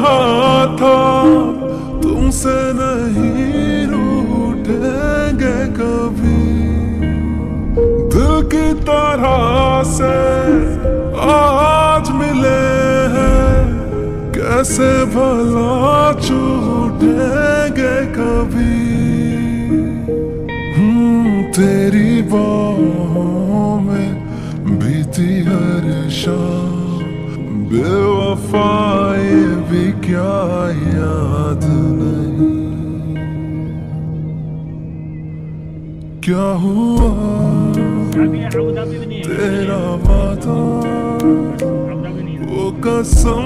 कहा था तुमसे नहीं रूठेंगे कभी। दिल की तरह से आज मिले हैं, कैसे भला छूटेंगे कभी। तेरी बाहों में बीती हर शाम, बेवफाई भी क्या याद नहीं। क्या हुआ तेरा वादा, वो कसम